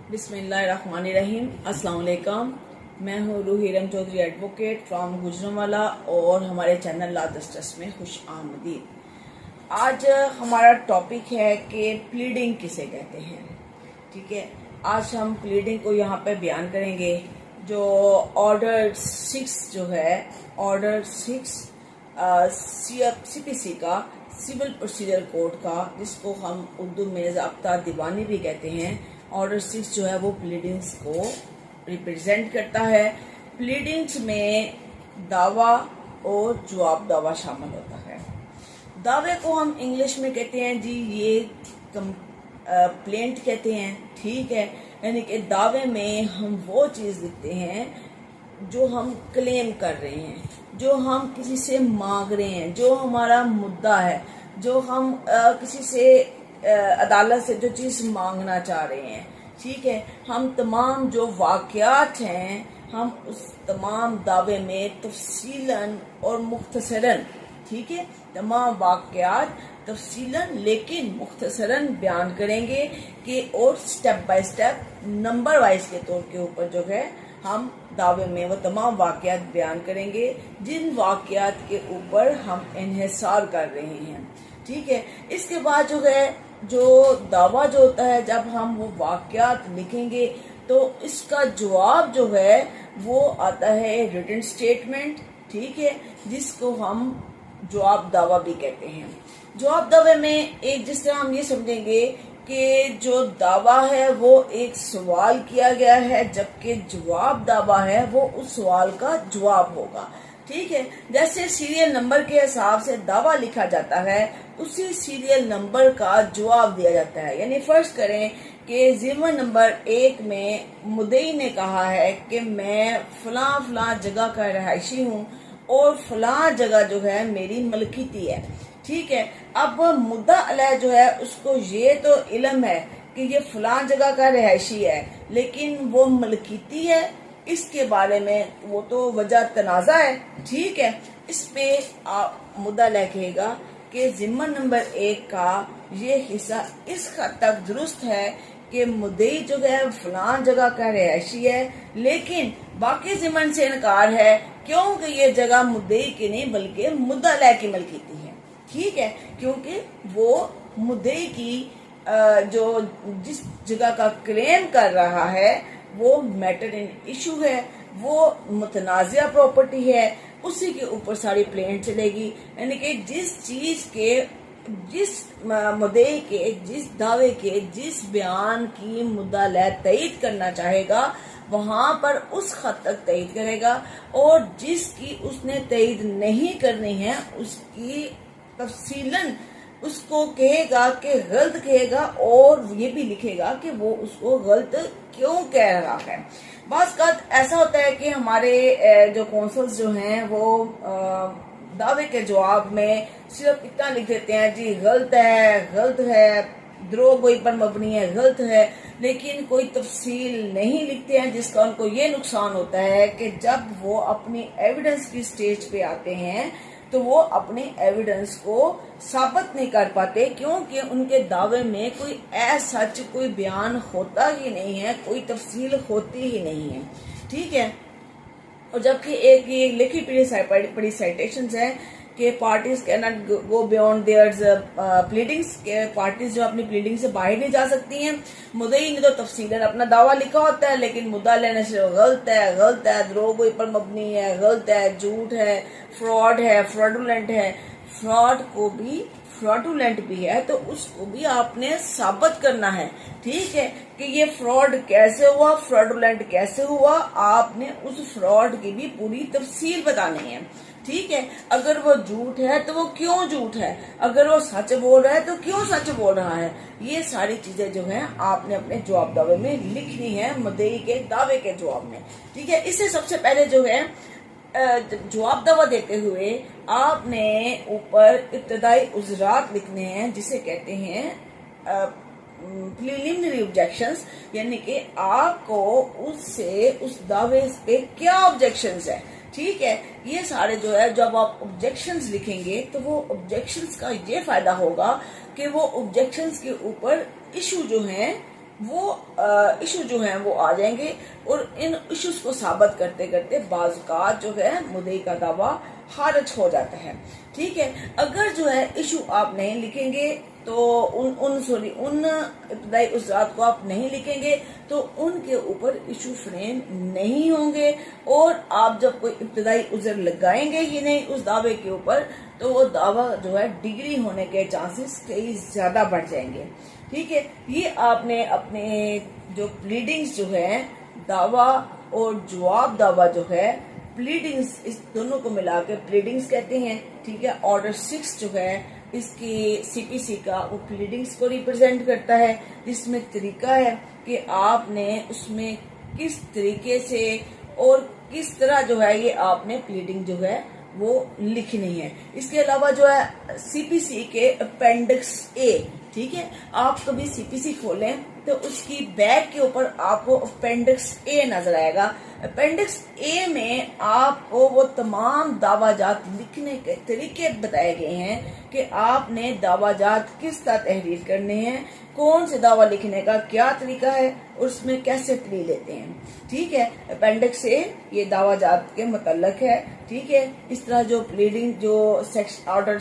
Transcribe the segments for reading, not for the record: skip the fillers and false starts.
बिस्मिल्लाहिर्रहमानिर्रहीम। अस्सलाम वालेकुम। मैं हूँ रूही रम चौधरी एडवोकेट फ्रॉम गुजरांवाला और हमारे चैनल लॉ जस्टिस में खुश आमदीद। आज हमारा टॉपिक है कि प्लीडिंग किसे कहते हैं। ठीक है, आज हम प्लीडिंग को यहाँ पे बयान करेंगे। जो ऑर्डर 6 जो है, ऑर्डर 6 CPC का, सिविल प्रोसीजर कोड का, जिसको हम उर्दू में ज़ाब्ता दीवानी भी कहते हैं, ऑर्डर 6 जो है वो प्लीडिंग्स को रिप्रेजेंट करता है। प्लीडिंग्स में दावा और जवाब दावा शामिल होता है। दावे को हम इंग्लिश में कहते हैं जी, ये कंप्लेंट कहते हैं। ठीक है, यानी कि दावे में हम वो चीज़ लिखते हैं जो हम क्लेम कर रहे हैं, जो हम किसी से मांग रहे हैं, जो हमारा मुद्दा है, जो हम किसी से अदालत से जो चीज़ मांगना चाह रहे हैं। ठीक है, हम तमाम जो वाक़यात हैं, हम उस तमाम दावे में तफसीलन और मुख्तसरन, ठीक है, तमाम वाक़यात तफसीलन लेकिन मुख्तसरन बयान करेंगे कि और step by step number wise के तौर के ऊपर जो है हम दावे में वो तमाम वाक़यात बयान करेंगे जिन वाक़यात के ऊपर हम इन्हिसार कर रहे हैं। ठीक है, इसके बाद जो है जो दावा जो होता है, जब हम वो वाक़यात लिखेंगे तो इसका जवाब जो है वो आता है रिटन स्टेटमेंट। ठीक है, जिसको हम जवाब दावा भी कहते हैं। जवाब दावे में एक जिस तरह हम ये समझेंगे कि जो दावा है वो एक सवाल किया गया है, जबकि जवाब दावा है वो उस सवाल का जवाब होगा। ठीक है, जैसे सीरियल नंबर के हिसाब से दावा लिखा जाता है, उसी सीरियल नंबर का जवाब दिया जाता है। यानी फर्ज करें कि ज़िमन नंबर 1 में मुद्दई ने कहा है कि मैं फलां फलां जगह का रहायशी हूँ और फलां जगह जो है मेरी मलकीती है। ठीक है, अब मुद्दा अलह जो है उसको ये तो इल्म है कि ये फलां जगह का रहायशी है, लेकिन वो मलकीती है, इसके बारे में वो तो वजह तनाज़ा है। ठीक है, इस पे मुद्दा लिखेगा कि ज़िम्मन नंबर 1 का ये हिस्सा इस हद तक दुरुस्त है कि मुद्दई जो है फलां जगह का रहायशी है, लेकिन बाकी ज़िम्मन से इनकार है क्योंकि ये जगह मुद्दई की नहीं बल्कि मुद्दा अलह की मलकीती है। ठीक है, क्योंकि वो मुद्दई की जो जिस जगह का क्लेम कर रहा है वो मैटर इन इशू है, वो मुतनाज़िया प्रॉपर्टी है, उसी के ऊपर सारी प्लेंट चलेगी। यानी कि जिस चीज़ के, जिस मुद्दे के, जिस दावे के, जिस बयान की मुद्दा लय तईद करना चाहेगा वहाँ पर उस हद तक तईद करेगा, और जिसकी उसने तईद नहीं करनी है उसकी तफसीलन उसको कहेगा कि गलत कहेगा, और ये भी लिखेगा कि वो उसको गलत क्यों कह रहा है। बाज़ अवक़ात ऐसा होता है कि हमारे जो कौंसल्स जो हैं वो दावे के जवाब में सिर्फ इतना लिख देते हैं जी गलत है, द्रोह पर मबनी है, गलत है, लेकिन कोई तफसील नहीं लिखते हैं, जिसका उनको ये नुकसान होता है कि जब वो अपनी एविडेंस की स्टेज पे आते हैं तो वो अपने एविडेंस को साबित नहीं कर पाते, क्योंकि उनके दावे में कोई सच कोई बयान होता ही नहीं है, कोई तफसील होती ही नहीं है। ठीक है, और जबकि एक ये लिखी पढ़ी साइटेशंस है कि parties can not go beyond their pleadings, के पार्टीज जो अपनी प्लीडिंग से बाहर नहीं जा सकती हैं। मुद्दई ने तो तफसीलन अपना दावा लिखा होता है, लेकिन मुद्दा लेने से गलत है, द्रोह पर मबनी है, गलत है, झूठ है, फ्रॉड है, फ्रॉडुलेंट है। फ्रॉड को भी फ्रॉडुलेंट भी है तो उसको भी आपने साबित करना है। ठीक है, कि ये फ्रॉड कैसे हुआ, फ्रॉडुलेंट कैसे हुआ, आपने उस फ्रॉड की भी पूरी तफसील बतानी है। ठीक है, अगर वो झूठ है तो वो क्यों झूठ है, अगर वो सच बोल रहा है तो क्यों सच बोल रहा है, ये सारी चीजें जो हैं आपने अपने जवाब दावे में लिखनी है, मुद्दई के दावे के जवाब में। ठीक है, इससे सबसे पहले जो है जवाब दावा देते हुए आपने ऊपर इब्तदाई उज़रात लिखने हैं, जिसे कहते हैं प्रीलिमिनरी ऑब्जेक्शंस, यानी कि आपको उससे उस दावे पे क्या ऑब्जेक्शंस है। ठीक है, ये सारे जो है जब आप ऑब्जेक्शंस लिखेंगे तो वो ऑब्जेक्शंस का ये फायदा होगा कि वो ऑब्जेक्शंस के ऊपर इशू जो हैं وہ ایشو جو ہیں وہ آ جائیں گے، اور ان ایشوز کو ثابت کرتے کرتے بعض اوقات جو ہے مدعی کا دعویٰ خارج ہو جاتا ہے. ٹھیک ہے، اگر جو ہے ایشو آپ نہیں لکھیں گے تو ان ابتدائی عذرات کو آپ نہیں لکھیں گے تو ان کے اوپر ایشو فریم نہیں ہوں گے، اور آپ جب کوئی ابتدائی عذر لگائیں گے ہی نہیں اس دعوے کے اوپر تو وہ دعویٰ جو ہے ڈگری ہونے کے چانسز کئی زیادہ بڑھ جائیں گے. ٹھیک ہے، یہ آپ نے اپنے جو پلیڈنگز جو ہے دعویٰ اور جواب دعویٰ جو ہے پلیڈنگز، اس دونوں کو ملا کے پلیڈنگز کہتے ہیں. ٹھیک ہے، آرڈر 6 جو ہے اس کی سی پی سی کا وہ پلیڈنگز کو ریپرزینٹ کرتا ہے، جس میں طریقہ ہے کہ آپ نے اس میں کس طریقے سے اور کس طرح جو ہے یہ آپ نے پلیڈنگ جو ہے وہ لکھنی ہے. اس کے علاوہ جو ہے سی پی سی کے اپینڈکس اے، ٹھیک ہے، آپ کبھی سی پی سی کھولیں تو اس کی بیک کے اوپر آپ کو اپینڈکس اے نظر آئے گا. اپینڈکس اے میں آپ کو وہ تمام دعویٰ جات لکھنے کے طریقے بتائے گئے ہیں کہ آپ نے دعویٰ جات کس طرح تحریر کرنے ہیں، کون سے دعویٰ لکھنے کا کیا طریقہ ہے اور اس میں کیسے پلی لیتے ہیں. ٹھیک ہے، اپینڈکس اے یہ دعویٰ جات کے متعلق ہے. ٹھیک ہے، اس طرح جو پلیڈنگ جو سیکشن آرڈر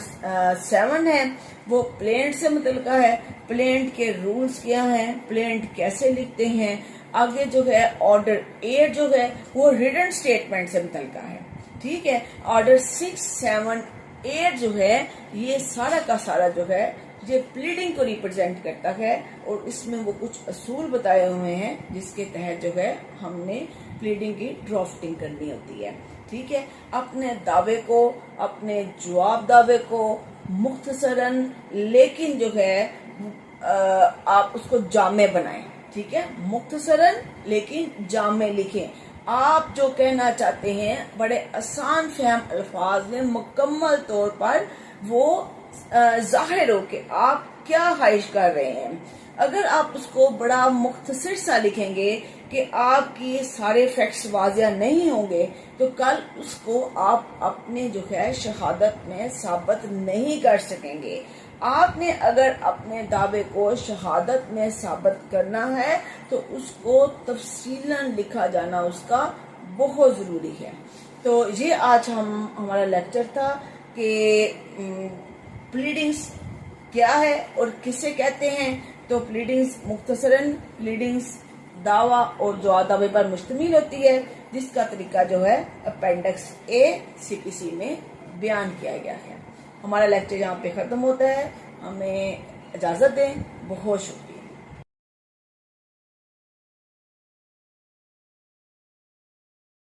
7 ہے وہ پلینٹ سے متعلقہ ہے، پلینٹ کے رولز کیا ہیں، پلینٹ کیسے لکھتے ہیں. آگے جو ہے آرڈر 8 جو ہے وہ ریٹن سٹیٹمنٹ سے متعلقہ ہے. ٹھیک ہے، آرڈر 6, 7, 8 جو ہے یہ سارا کا سارا جو ہے یہ پلیڈنگ کو ریپرزینٹ کرتا ہے، اور اس میں وہ کچھ اصول بتائے ہوئے ہیں جس کے تحت جو ہے ہم نے پلیڈنگ کی ڈرافٹنگ کرنی ہوتی ہے. ٹھیک ہے، اپنے دعوے کو، اپنے جواب دعوے کو مختصراً لیکن جو ہے آپ اس کو جامع بنائیں. ٹھیک ہے، مختصراً لیکن جامع لکھیں. آپ جو کہنا چاہتے ہیں بڑے آسان فہم الفاظ میں مکمل طور پر وہ ظاہر ہو کہ آپ کیا خواہش کر رہے ہیں. اگر آپ اس کو بڑا مختصر سا لکھیں گے کہ آپ کی سارے فیکٹس واضح نہیں ہوں گے تو کل اس کو آپ اپنے جو ہے شہادت میں ثابت نہیں کر سکیں گے. آپ نے اگر اپنے دعوے کو شہادت میں ثابت کرنا ہے تو اس کو تفصیلاً لکھا جانا اس کا بہت ضروری ہے. تو یہ آج ہمارا لیکچر تھا کہ پلیڈنگز کیا ہے اور کسے کہتے ہیں. تو پلیڈنگز مختصراً پلیڈنگز دعویٰ اور جواب دعوے پر مشتمل ہوتی ہے جس کا طریقہ جو ہے اپینڈکس اے سی پی سی میں بیان کیا گیا ہے. ہمارا لیکچر یہاں پہ ختم ہوتا ہے، ہمیں اجازت دیں. بہت شکریہ.